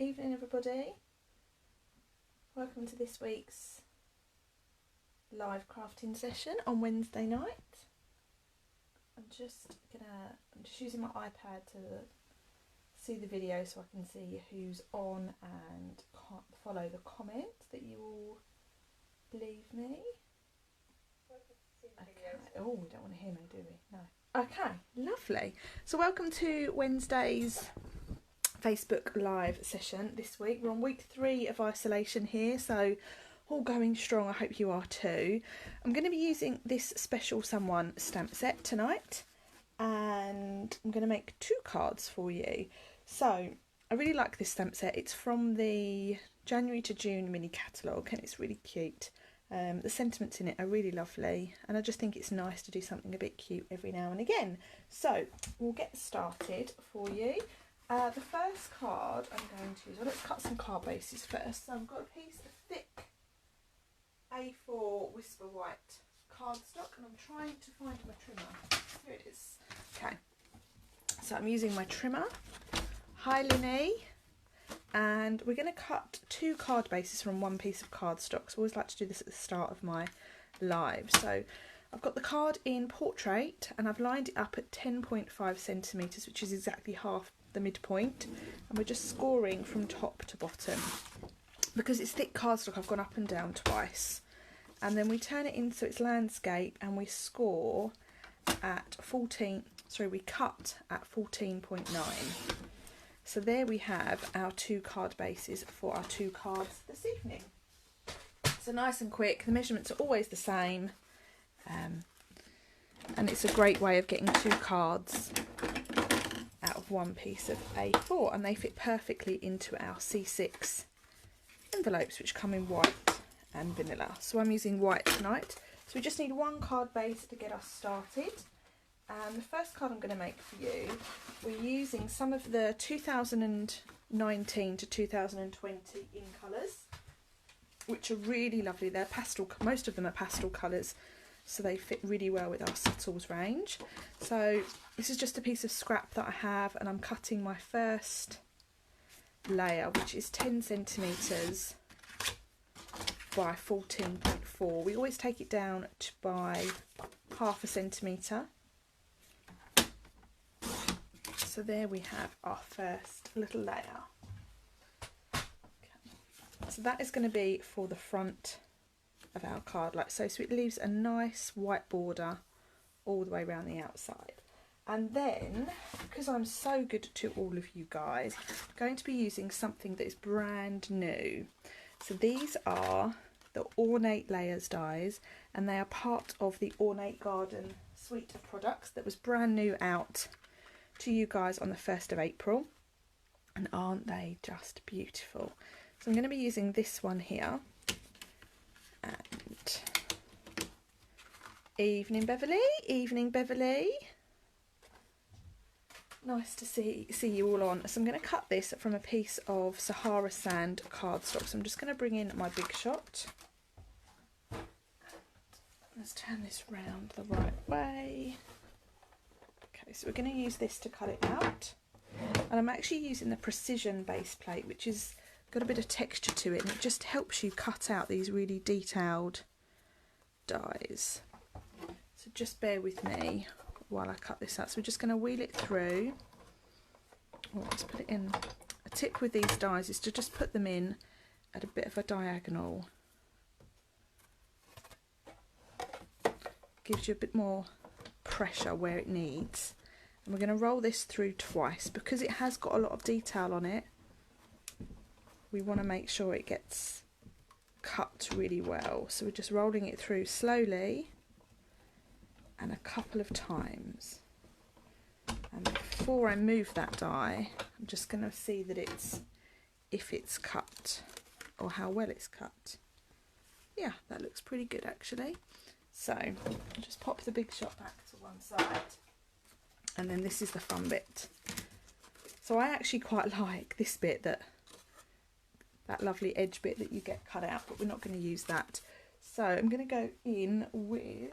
Evening everybody, welcome to this week's live crafting session on Wednesday night. I'm just using my iPad to see the video so I can see who's on and follow the comments that you all leave me. Okay. Oh, we don't want to hear me, do we? No. Okay, lovely. So welcome to Wednesday's Facebook live session this week. We're on week 3 of isolation here, so all going strong. I hope you are too. I'm going to be using this special someone stamp set tonight, and I'm going to make 2 cards for you. So I really like this stamp set. It's from the January to June mini catalogue and it's really cute. The sentiments in it are really lovely, and I just think it's nice to do something a bit cute every now and again. So we'll get started for you. The first card I'm going to use, well, let's cut some card bases first. So I've got a piece of thick A4 Whisper White cardstock, and I'm trying to find my trimmer. Here it is. Okay, so I'm using my trimmer, High Linie, and we're going to cut 2 card bases from one piece of cardstock. So I always like to do this at the start of my live. So I've got the card in portrait and I've lined it up at 10.5 centimetres, which is exactly half the midpoint, and we're just scoring from top to bottom. Because it's thick cardstock, I've gone up and down twice, and then we turn it in so it's landscape, and we score at we cut at 14.9. So there we have our 2 card bases for our 2 cards this evening. So nice and quick, the measurements are always the same, and it's a great way of getting 2 cards out of one piece of A4, and they fit perfectly into our C6 envelopes, which come in white and vanilla. So I'm using white tonight. So we just need 1 card base to get us started. And the first card I'm going to make for you, we're using some of the 2019 to 2020 in colours, which are really lovely. They're pastel, most of them are pastel colours, so they fit really well with our subtles range. So this is just a piece of scrap that I have, and I'm cutting my first layer, which is 10 centimetres by 14.4. We always take it down by half a centimetre. So there we have our first little layer. Okay. So that is going to be for the front of our card, like so. So it leaves a nice white border all the way around the outside. And then, because I'm so good to all of you guys, I'm going to be using something that is brand new. So these are the Ornate Layers dies, and they are part of the Ornate Garden suite of products that was brand new out to you guys on the 1st of April. And aren't they just beautiful? So I'm going to be using this one here. And evening Beverly, evening Beverly. Nice to see you all on. So I'm going to cut this from a piece of Sahara Sand cardstock. So I'm just going to bring in my Big Shot. Let's turn this round the right way. Okay, so we're going to use this to cut it out. And I'm actually using the Precision base plate, which is got a bit of texture to it, and it just helps you cut out these really detailed dies. So just bear with me while I cut this out. So we're just going to wheel it through. Oh, let's put it in. A tip with these dies is to just put them in at a bit of a diagonal. Gives you a bit more pressure where it needs. And we're going to roll this through twice. Because it has got a lot of detail on it, we want to make sure it gets cut really well. So we're just rolling it through slowly and a couple of times. And before I move that die, I'm just going to see that if it's cut or how well it's cut. Yeah, that looks pretty good actually. So I'll just pop the Big Shot back to one side, and then this is the fun bit. So I actually quite like this bit, that lovely edge bit that you get cut out, but we're not going to use that. So I'm going to go in with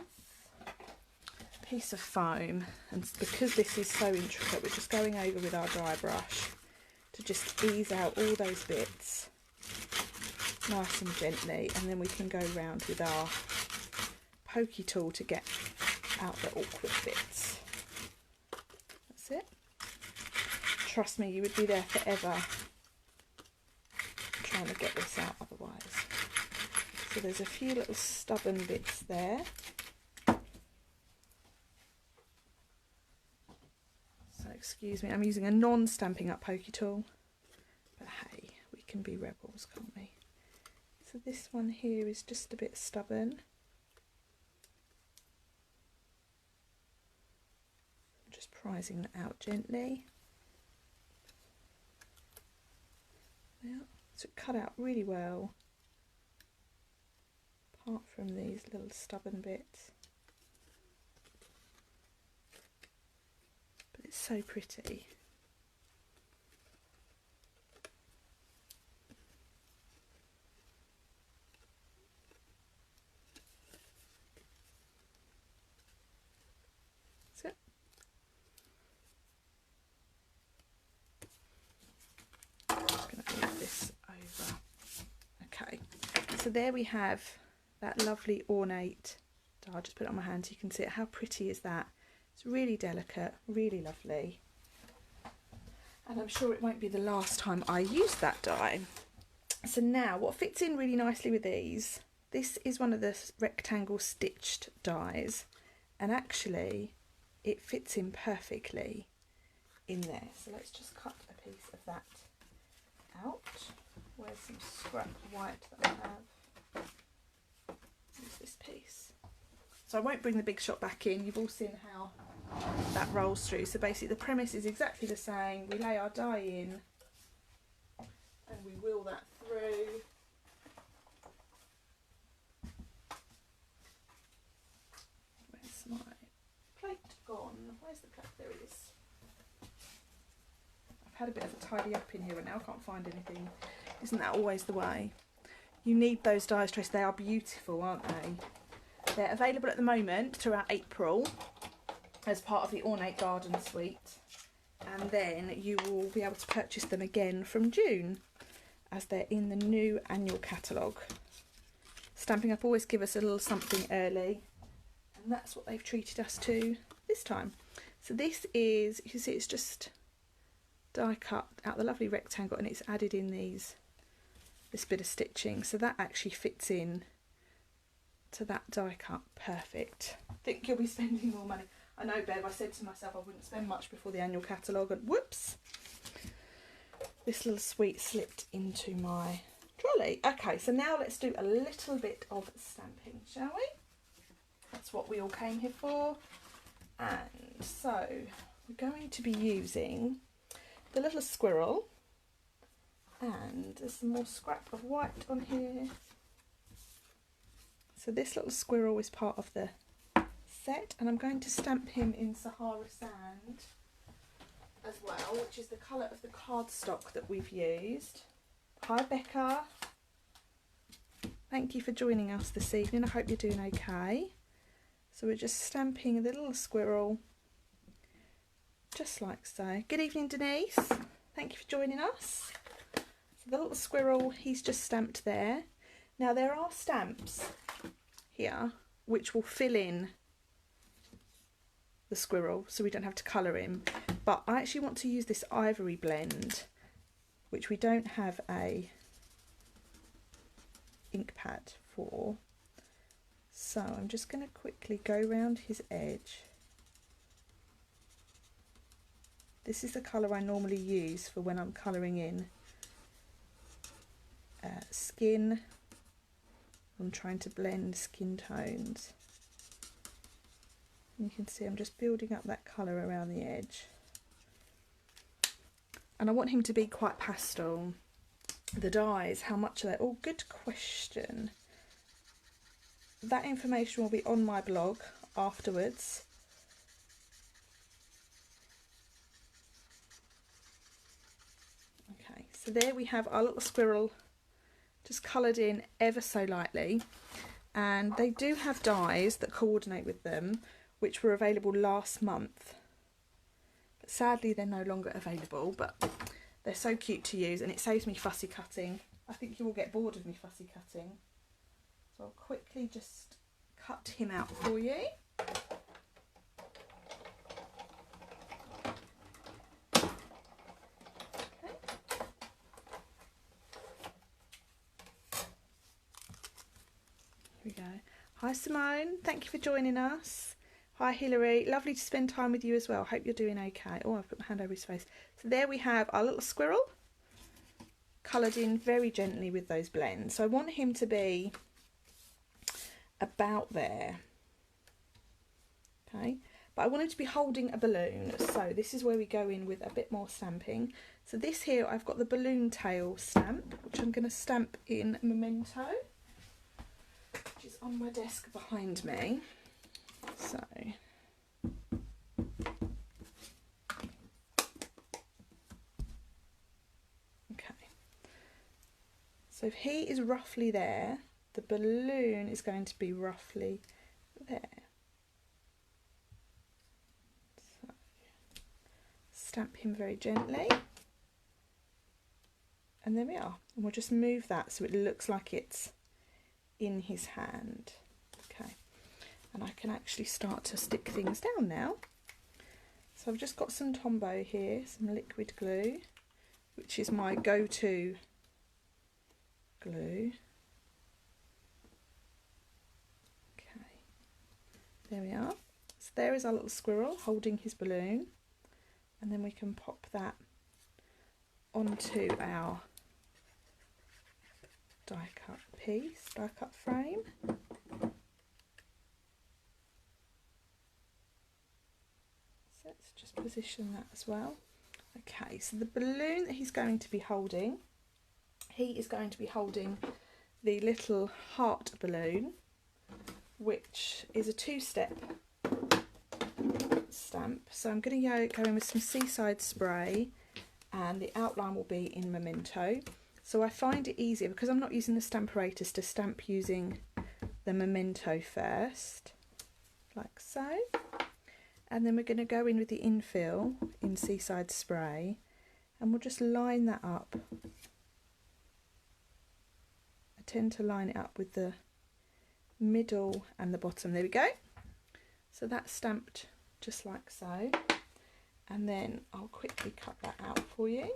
a piece of foam, and because this is so intricate, we're just going over with our dry brush to just ease out all those bits nice and gently, and then we can go round with our pokey tool to get out the awkward bits. That's it. Trust me, you would be there forever trying to get this out otherwise. So there's a few little stubborn bits there. So excuse me, I'm using a non-Stampin' Up pokey tool, but hey, we can be rebels, can't we? So this one here is just a bit stubborn. Just prising that out gently. Yeah, so it cut out really well, apart from these little stubborn bits. But it's so pretty. So there we have that lovely ornate, I'll just put it on my hand so you can see it. How pretty is that? It's really delicate, really lovely. And I'm sure it won't be the last time I use that die. So now what fits in really nicely with these, this is one of the rectangle stitched dies, and actually it fits in perfectly in there. So let's just cut a piece of that out. Where's some scrap white that I have? Use this piece. So I won't bring the big shot back in. You've all seen how that rolls through. So basically the premise is exactly the same. We lay our die in and we wheel that through. Where's my plate gone? Where's the plate? There it is. I've had a bit of a tidy up in here and now I can't find anything. Isn't that always the way? You need those dies, Trace. They are beautiful, aren't they? They're available at the moment throughout April as part of the Ornate Garden Suite. And then you will be able to purchase them again from June as they're in the new annual catalogue. Stampin' Up always give us a little something early. And that's what they've treated us to this time. So this is, you can see it's just die cut out the lovely rectangle and it's added in this bit of stitching, so that actually fits in to that die cut perfect. I think you'll be spending more money. I know, Bev, I said to myself I wouldn't spend much before the annual catalogue, and whoops, this little sweet slipped into my trolley. Okay, so now let's do a little bit of stamping, shall we? That's what we all came here for. And so we're going to be using the little squirrel, and there's some more scrap of white on here. So this little squirrel is part of the set, and I'm going to stamp him in Sahara Sand as well, which is the colour of the cardstock that we've used. Hi Becca, thank you for joining us this evening. I hope you're doing okay. So we're just stamping the little squirrel just like so. Good evening Denise, thank you for joining us. So the little squirrel, he's just stamped there. Now there are stamps here which will fill in the squirrel so we don't have to colour him, but I actually want to use this ivory blend which we don't have a ink pad for, so I'm just going to quickly go around his edge. This is the colour I normally use for when I'm colouring in skin. I'm trying to blend skin tones. You can see I'm just building up that colour around the edge. And I want him to be quite pastel. The dies, how much are they? Oh, good question. That information will be on my blog afterwards. Okay, so there we have our little squirrel just coloured in ever so lightly, and they do have dies that coordinate with them which were available last month, but sadly they're no longer available, but They're so cute to use and it saves me fussy cutting. I think you will get bored of me fussy cutting. So I'll quickly just cut him out for you. Here we go. Hi Simone, thank you for joining us. Hi Hilary, lovely to spend time with you as well. Hope you're doing okay. Oh, I've put my hand over his face. So there we have our little squirrel, coloured in very gently with those blends. So I want him to be about there. Okay, but I want him to be holding a balloon. So this is where we go in with a bit more stamping. So this here, I've got the balloon tail stamp, which I'm going to stamp in Memento, which is on my desk behind me. So okay, so if he is roughly there, the balloon is going to be roughly there. So stamp him very gently, and there we are. And we'll just move that so it looks like it's in his hand. Okay, and I can actually start to stick things down now. So I've just got some Tombow here, some liquid glue, which is my go-to glue. Okay, there we are. So there is our little squirrel holding his balloon, and then we can pop that onto our die cut piece, die cut frame. So let's just position that as well. Okay, so the balloon that he's going to be holding, he is going to be holding the little heart balloon, which is a two-step stamp. So I'm going to go in with some Seaside spray, and the outline will be in Memento. So I find it easier, because I'm not using the Stamparatus, to stamp using the Memento first, like so. And then we're going to go in with the infill in Seaside spray, and we'll just line that up. I tend to line it up with the middle and the bottom. There we go. So that's stamped just like so. And then I'll quickly cut that out for you.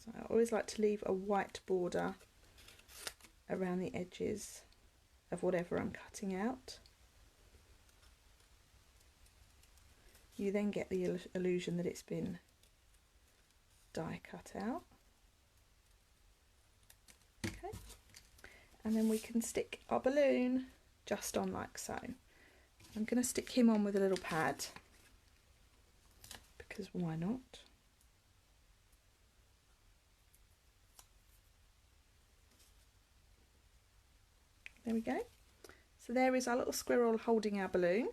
So I always like to leave a white border around the edges of whatever I'm cutting out. You then get the illusion that it's been die cut out. Okay, and then we can stick our balloon just on like so. I'm going to stick him on with a little pad, because why not? There we go. So there is our little squirrel holding our balloon.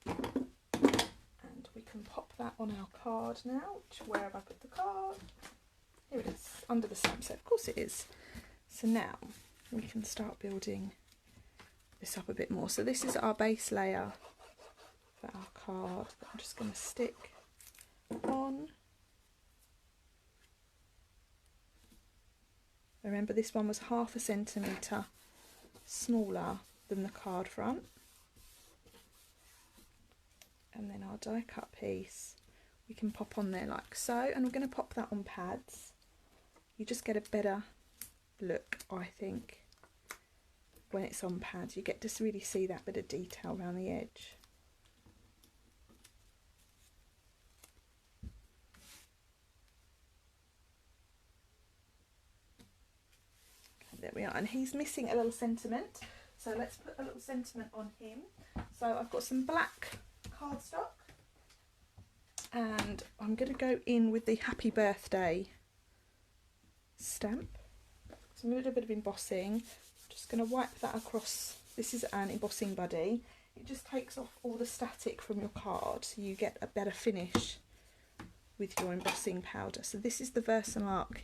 And we can pop that on our card now. Where have I put the card? Here it is, under the stamp set. Of course it is. So now we can start building this up a bit more. So this is our base layer for our card. I'm just going to stick on. Remember, this one was 1/2 centimetre smaller than the card front. And then our die cut piece we can pop on there like so, and we're going to pop that on pads. You just get a better look, I think, when it's on pads. You get to really see that bit of detail around the edge. There we are, and he's missing a little sentiment, so let's put a little sentiment on him. So I've got some black cardstock, and I'm going to go in with the happy birthday stamp. So I'm going to do a bit of embossing. I'm just going to wipe that across. This is an embossing buddy. It just takes off all the static from your card, so you get a better finish with your embossing powder. So this is the Versamark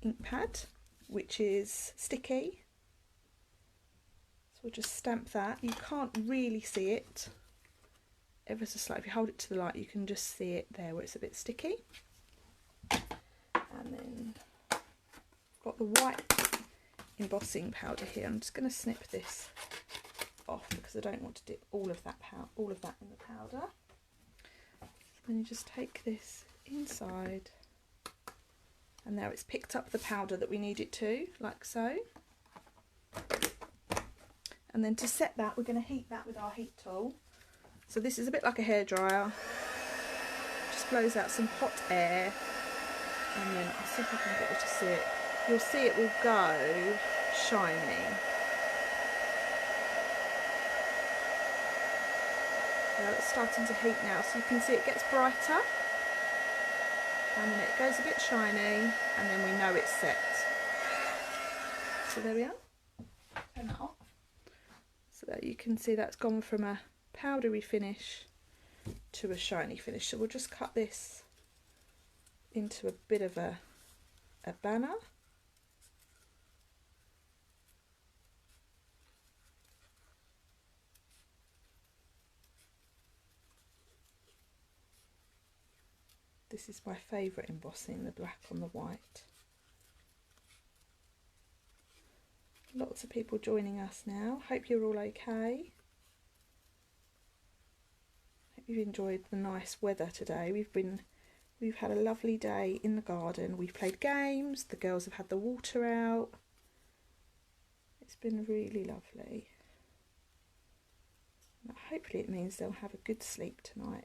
ink pad, which is sticky. So we'll just stamp that. You can't really see it ever so slightly. If you hold it to the light, you can just see it there where it's a bit sticky. And then got the white embossing powder here. I'm just going to snip this off because I don't want to dip all of that in the powder. So then you just take this inside, and now it's picked up the powder that we need it to, like so. And then to set that, we're going to heat that with our heat tool. So this is a bit like a hairdryer. Just blows out some hot air, and then I'll see if I can get you to see it. You'll see it will go shiny. So it's starting to heat now, so you can see it gets brighter, and then it goes a bit shiny, and then we know it's set. So there we are. Turn that off. So that you can see that's gone from a powdery finish to a shiny finish. So we'll just cut this into a bit of a banner. This is my favourite embossing, the black on the white. Lots of people joining us now. Hope you're all okay. Hope you've enjoyed the nice weather today. We've had a lovely day in the garden. We've played games. The girls have had the water out. It's been really lovely. But hopefully it means they'll have a good sleep tonight.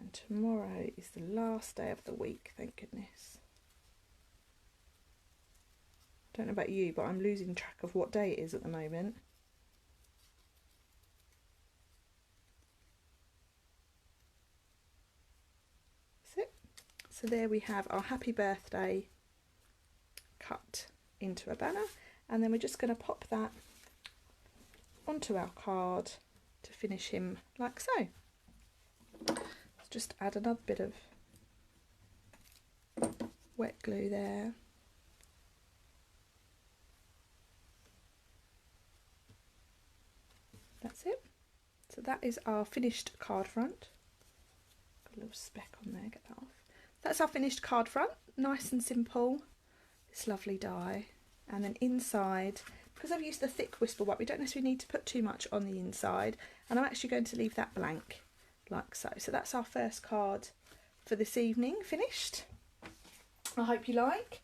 And tomorrow is the last day of the week, thank goodness. I don't know about you, but I'm losing track of what day it is at the moment. That's it. So there we have our happy birthday cut into a banner, and then we're just going to pop that onto our card to finish him like so. Let's just add another bit of wet glue there. That's it. So that is our finished card front. Got a little speck on there, get that off. That's our finished card front, nice and simple. This lovely die. And then inside, because I've used the thick whisper white, we don't necessarily need to put too much on the inside. And I'm actually going to leave that blank, like so. So that's our first card for this evening, finished. I hope you like.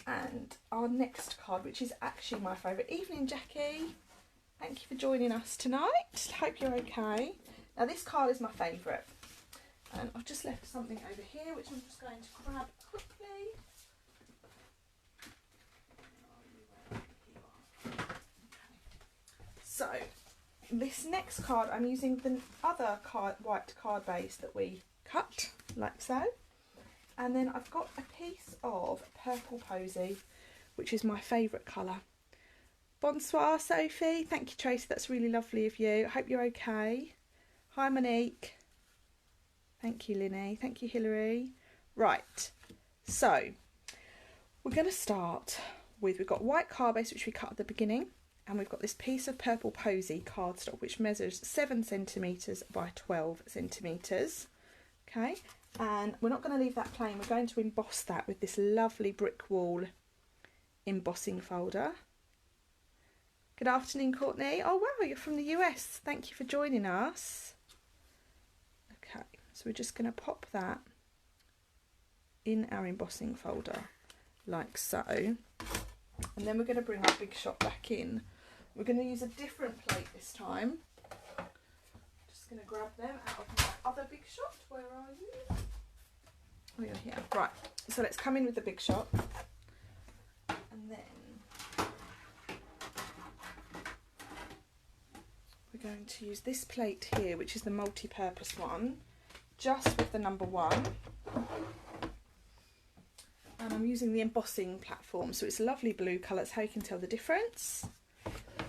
And our next card, which is actually my favourite. Evening, Jackie. Thank you for joining us tonight. Hope you're okay. Now this card is my favourite. And I've just left something over here, which I'm just going to grab quickly. So this next card, I'm using the other white card base that we cut, like so. And then I've got a piece of purple posy, which is my favourite colour. Bonsoir, Sophie. Thank you, Tracy. That's really lovely of you. I hope you're okay. Hi, Monique. Thank you, Linny. Thank you, Hilary. Right, so we're going to start with, we've got white card base, which we cut at the beginning, and we've got this piece of purple posy cardstock, which measures 7 centimetres by 12 centimetres. Okay, and we're not going to leave that plain. We're going to emboss that with this lovely brick wall embossing folder. Good afternoon, Courtney. Oh wow, you're from the US. Thank you for joining us. Okay, so we're just going to pop that in our embossing folder like so. And then we're going to bring our Big Shot back in. We're going to use a different plate this time. Just going to grab them out of my other Big Shot. Where are you? Oh, you're here. Right, so let's come in with the Big Shot. And then we're going to use this plate here, which is the multi-purpose one, just with the number 1. And I'm using the embossing platform, so it's a lovely blue colour. That's how you can tell the difference.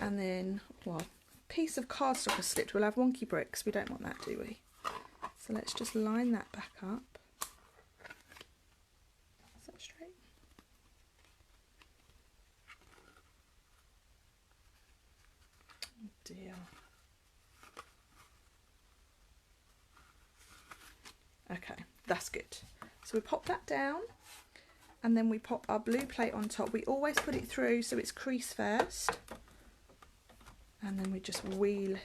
And then, well, a piece of cardstock has slipped. We'll have wonky bricks. We don't want that, do we? So let's just line that back up. Is that straight? dear. Okay, that's good. So we pop that down, and then we pop our blue plate on top. We always put it through so it's crease first, and then we just wheel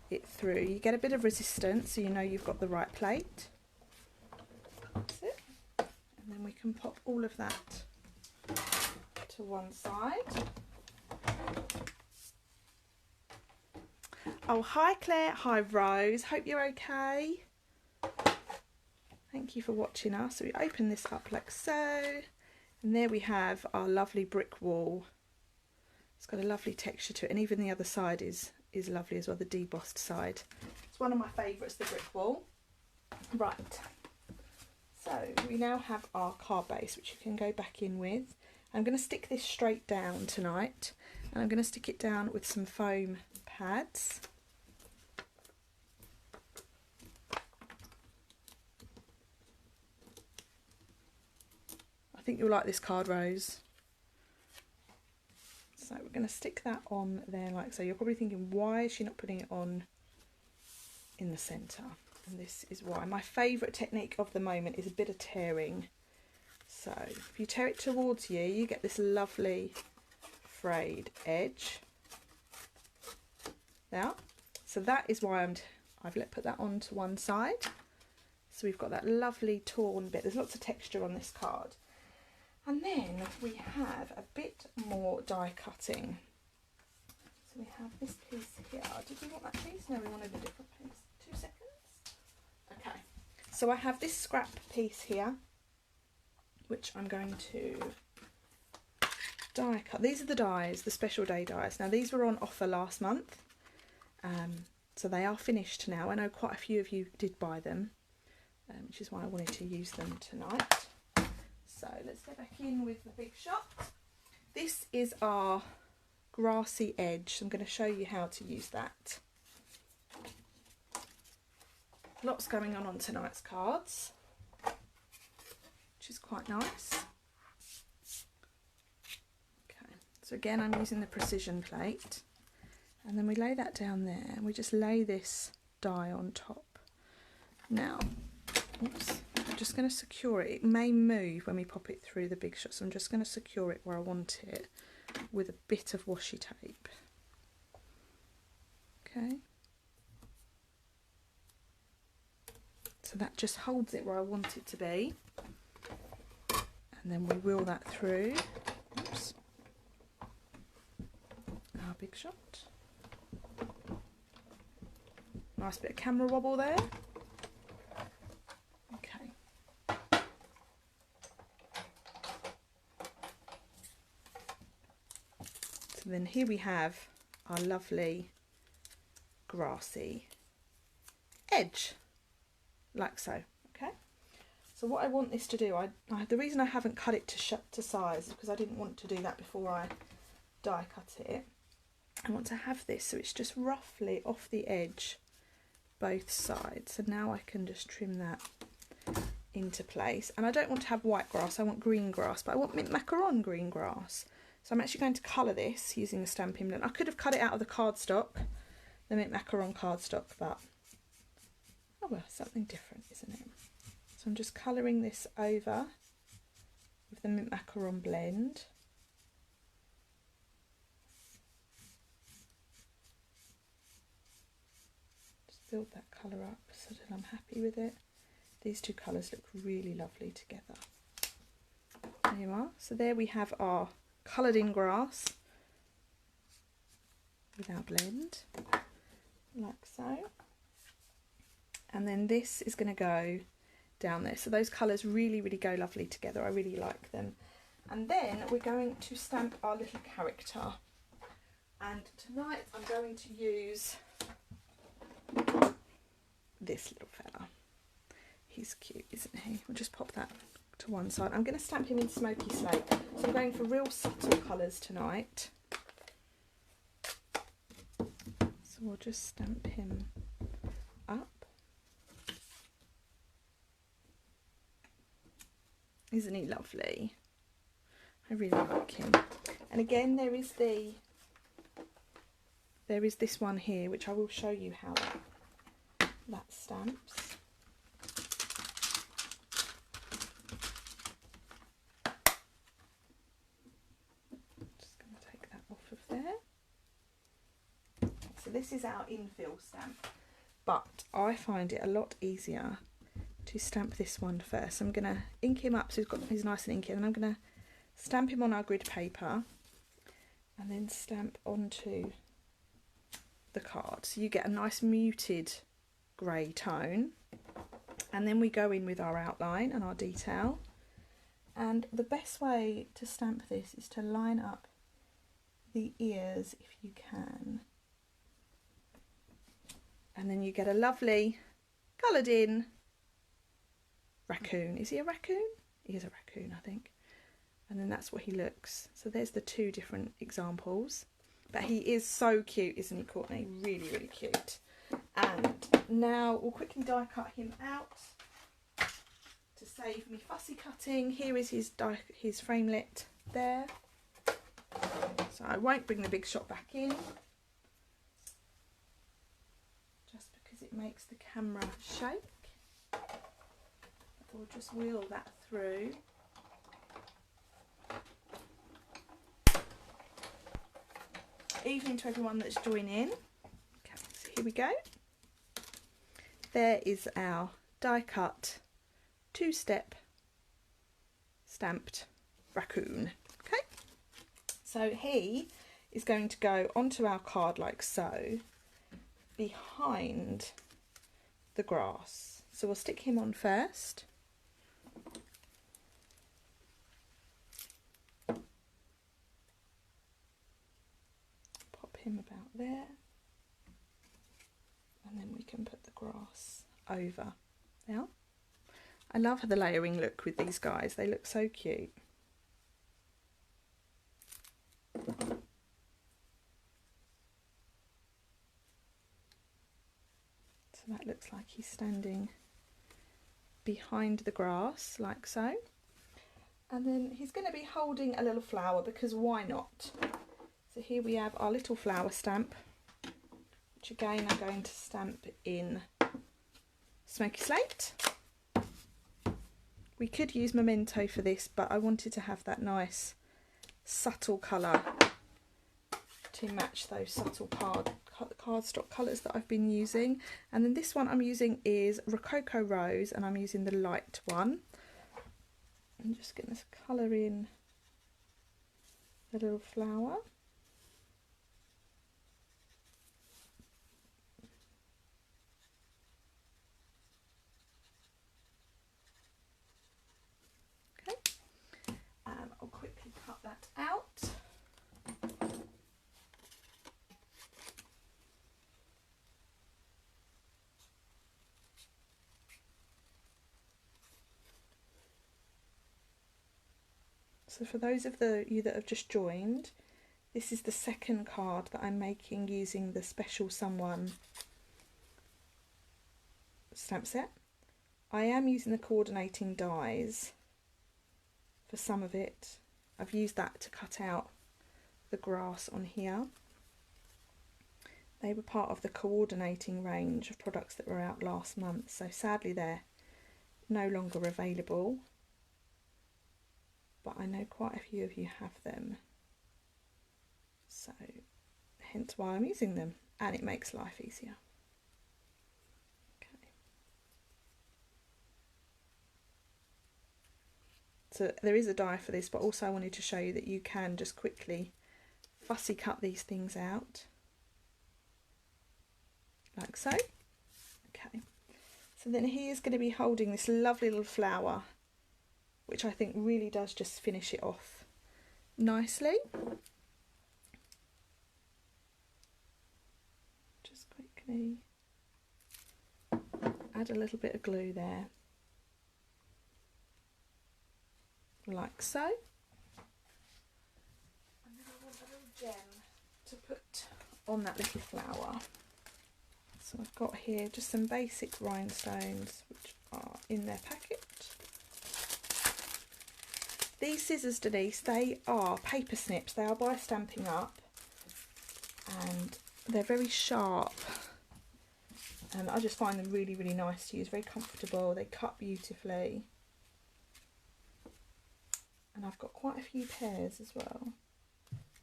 it through. You get a bit of resistance so you know you've got the right plate. That's it. And then we can pop all of that to one side. Oh, hi Claire, hi Rose, hope you're okay. Thank you for watching us. So we open this up like so, and there we have our lovely brick wall. It's got a lovely texture to it, and even the other side is lovely as well, the debossed side. It's one of my favourites, the brick wall. Right, so we now have our card base, which you can go back in with. I'm going to stick this straight down tonight, and I'm going to stick it down with some foam pads. I think you'll like this card, Rose. So we're going to stick that on there like so. You're probably thinking, why is she not putting it on in the centre? And this is why. My favourite technique of the moment is a bit of tearing. So if you tear it towards you, you get this lovely frayed edge. Now, so that is why I've put that on to one side. So we've got that lovely torn bit. There's lots of texture on this card. And then we have a bit more die cutting. So we have this piece here. Did we want that piece? No, we wanted a different piece. 2 seconds. Okay. So I have this scrap piece here, which I'm going to die cut. These are the dies, the special day dies. Now these were on offer last month. So they are finished now. I know quite a few of you did buy them, which is why I wanted to use them tonight. So let's go back in with the big shot. This is our grassy edge. I'm going to show you how to use that. Lots going on tonight's cards, which is quite nice. Okay, so again I'm using the precision plate, and then we lay that down there and we just lay this die on top. Now, oops. I'm just going to secure it. It may move when we pop it through the big shot, so I'm just going to secure it where I want it with a bit of washi tape. Okay. So that just holds it where I want it to be. And then we wheel that through. Oops. Our big shot. Nice bit of camera wobble there. So then here we have our lovely grassy edge, like so. Okay. So what I want this to do, the reason I haven't cut it to size is because I didn't want to do that before I die cut it. I want to have this so it's just roughly off the edge, both sides. So now I can just trim that into place. And I don't want to have white grass, I want green grass, but I want mint macaron green grass. So I'm actually going to colour this using the Stampin' Blend. I could have cut it out of the cardstock, the mint macaron cardstock, but oh well, something different, isn't it? So I'm just colouring this over with the mint macaron blend. Just build that colour up so that I'm happy with it. These two colours look really lovely together. There you are. So there we have our coloured in grass with our blend, like so. And then this is going to go down there. So those colours really, really go lovely together. I really like them. And then we're going to stamp our little character. And tonight I'm going to use this little fella. He's cute, isn't he? We'll just pop that to one side. I'm going to stamp him in Smoky Slate. So I'm going for real subtle colours tonight. So we'll just stamp him up. Isn't he lovely? I really like him. And again, there is the there is this one here, which I will show you how that stamps. Just going to take that off of there. So this is our infill stamp, but I find it a lot easier to stamp this one first. I'm going to ink him up so he's nice and inky, and then I'm going to stamp him on our grid paper and then stamp onto the card. So you get a nice muted grey tone, and then we go in with our outline and our detail. And the best way to stamp this is to line up the ears if you can. And then you get a lovely coloured in raccoon. Is he a raccoon? He is a raccoon, I think. And then that's what he looks. So there's the two different examples. But he is so cute, isn't he, Courtney? Really, really cute. And now we'll quickly die cut him out to save me fussy cutting. Here is his framelit there. So I won't bring the big shot back in, just because it makes the camera shake. We'll just wheel that through. Evening to everyone that's joining. Okay, so here we go. There is our die cut 2-step stamped raccoon. Okay, so he is going to go onto our card like so, behind the grass. So we'll stick him on first. Him about there, and then we can put the grass over. Now, I love the layering look with these guys, they look so cute. So that looks like he's standing behind the grass like so, and then he's going to be holding a little flower, because why not? So here we have our little flower stamp, which again I'm going to stamp in Smoky Slate. We could use Memento for this, but I wanted to have that nice subtle colour to match those subtle cardstock colours that I've been using. And then this one I'm using is Rococo Rose, and I'm using the light one. I'm just going to colour in the little flower. I'll quickly cut that out. So for those of you that have just joined, this is the second card that I'm making using the Special Someone stamp set. I am using the coordinating dies for some of it. I've used that to cut out the grass on here. They were part of the coordinating range of products that were out last month, so sadly they're no longer available, but I know quite a few of you have them, so hence why I'm using them, and it makes life easier. So there is a die for this, but also I wanted to show you that you can just quickly fussy cut these things out, like so. Okay, so then he is going to be holding this lovely little flower, which I think really does just finish it off nicely. Just quickly add a little bit of glue there, like so. And then I want a little gem to put on that little flower. So I've got here just some basic rhinestones which are in their packet. These scissors, Denise, they are paper snips. They are by Stampin' Up, and they're very sharp. And I just find them really, really nice to use, very comfortable. They cut beautifully. And I've got quite a few pairs as well.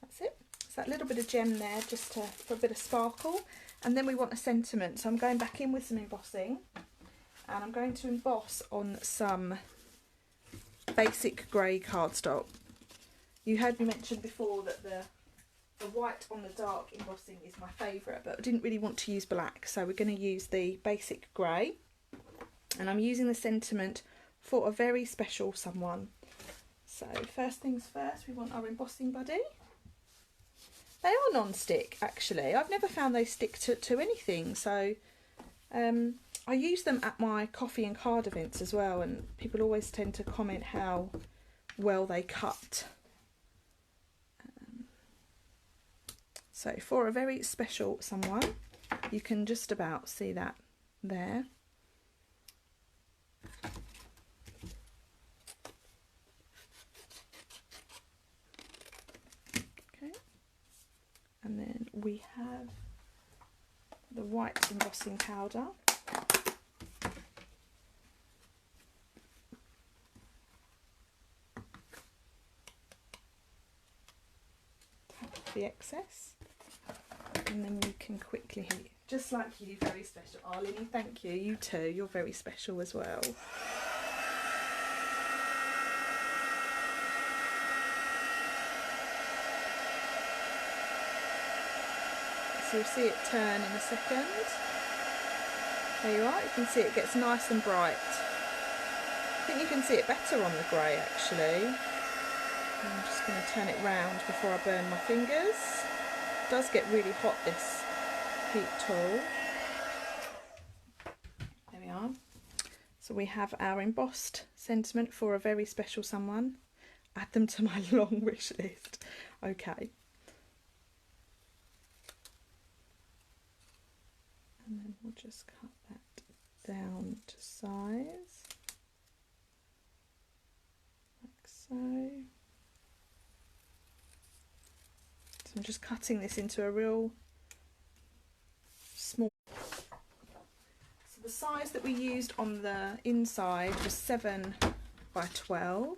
That's it. It's that little bit of gem there just for a bit of sparkle. And then we want a sentiment. So I'm going back in with some embossing. And I'm going to emboss on some basic grey cardstock. You heard me mention before that the white on the dark embossing is my favourite, but I didn't really want to use black, so we're going to use the basic grey. And I'm using the sentiment for a very special someone. So first things first, we want our embossing buddy. They are non-stick actually. I've never found they stick to anything, so I use them at my coffee and card events as well, and people always tend to comment how well they cut. So for a very special someone, you can just about see that there. Okay, and then we have the white embossing powder. Tap the excess. And then we can quickly heat, just like you, very special. Oh, Lily, thank you. You too. You're very special as well. So you'll see it turn in a second. There you are. You can see it gets nice and bright. I think you can see it better on the grey actually. I'm just going to turn it round before I burn my fingers. It does get really hot, this heat tool. There we are. So we have our embossed sentiment for a very special someone. Add them to my long wish list. Okay. And then we'll just cut that down to size. Like so. So I'm just cutting this into a real small. So the size that we used on the inside was 7 by 12.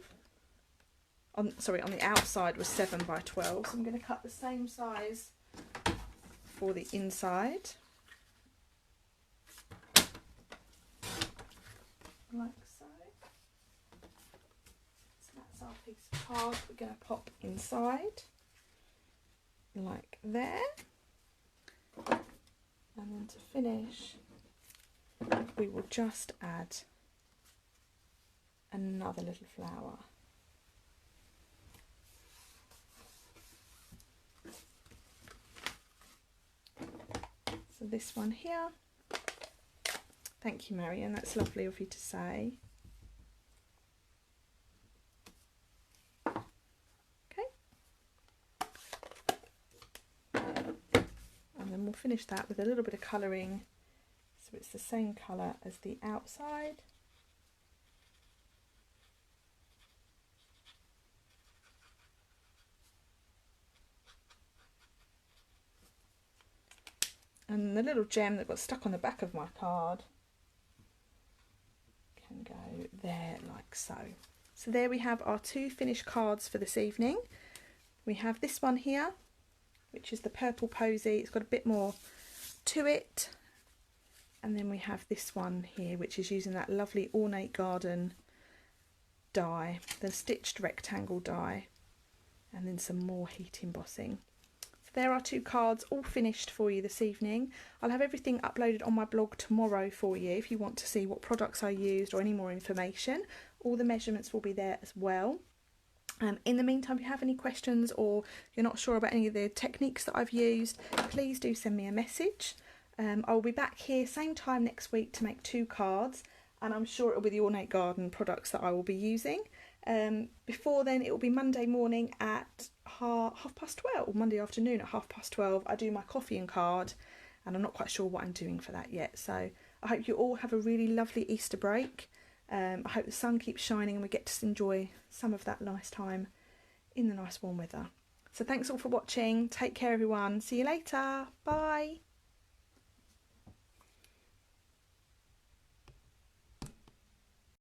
On the outside was 7 by 12. So I'm going to cut the same size for the inside. Like so. So that's our piece of card we're going to pop inside. Like there. And then to finish, we will just add another little flower. So this one here. Thank you, Marion, that's lovely of you to say. Okay. And then we'll finish that with a little bit of colouring, so it's the same colour as the outside. And the little gem that got stuck on the back of my card can go there like so. So there we have our 2 finished cards for this evening. We have this one here, which is the purple posy. It's got a bit more to it. And then we have this one here, which is using that lovely Ornate Garden die, the stitched rectangle die, and then some more heat embossing. There are 2 cards all finished for you this evening. I'll have everything uploaded on my blog tomorrow for you if you want to see what products I used or any more information. All the measurements will be there as well. In the meantime, if you have any questions or you're not sure about any of the techniques that I've used, please do send me a message. I'll be back here same time next week to make 2 cards, and I'm sure it'll be the Ornate Garden products that I will be using. Before then, it will be Monday morning at 12:30, or Monday afternoon at 12:30. I do my coffee and card, and I'm not quite sure what I'm doing for that yet. So I hope you all have a really lovely Easter break. I hope the sun keeps shining and we get to enjoy some of that nice time in the nice warm weather. So thanks all for watching. Take care everyone. See you later. Bye.